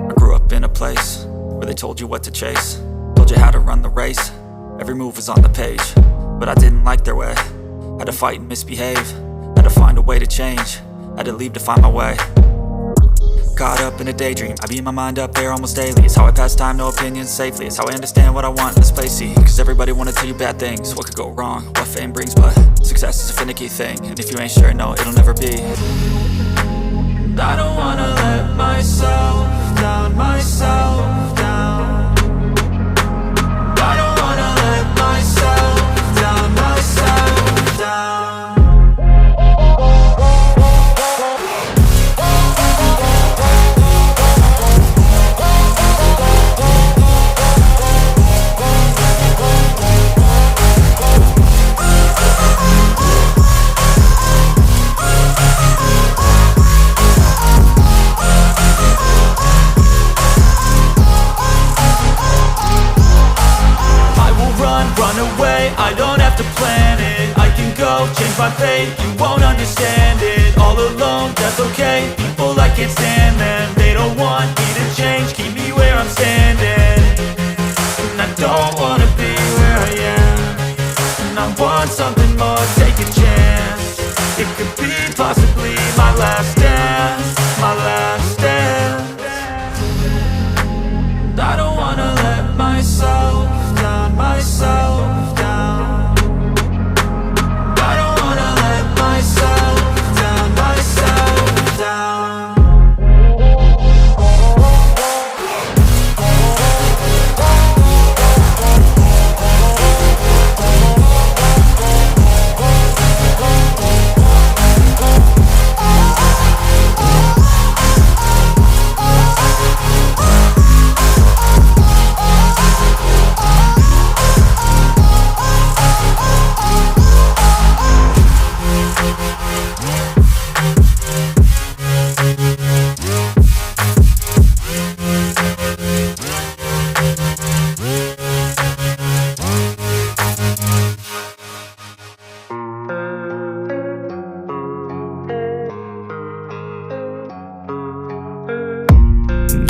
I grew up in a place where they told you what to chase, told you how to run the race. Every move was on the page, but I didn't like their way. Had to fight and misbehave, had to find a way to change, had to leave to find my way. Caught up in a daydream, I beat my mind up there almost daily. It's how I pass time, no opinions safely. It's how I understand what I want in this place, see. Cause everybody wanna tell you bad things, what could go wrong, what fame brings. But success is a finicky thing, and if you ain't sure, no, it'll never be. I don't wanna let myself down, myself down. I don't wanna let myself down, myself down. I don't have to plan it, I can go change my fate. You won't understand it, all alone, that's okay. People, I can't stand them, they don't want me to change. Keep me where I'm standing, and I don't wanna be where I am. And I want something more, take a chance. It could be possibly my last dance, my last dance. I don't wanna let myself down, myself down.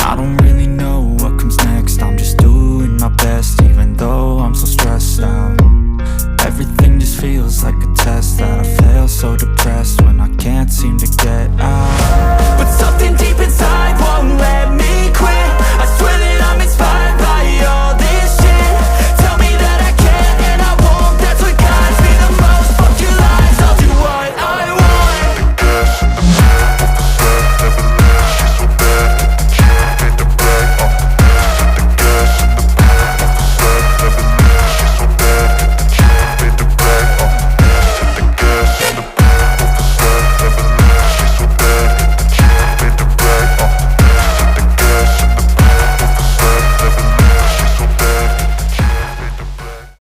I don't really know what so depressed.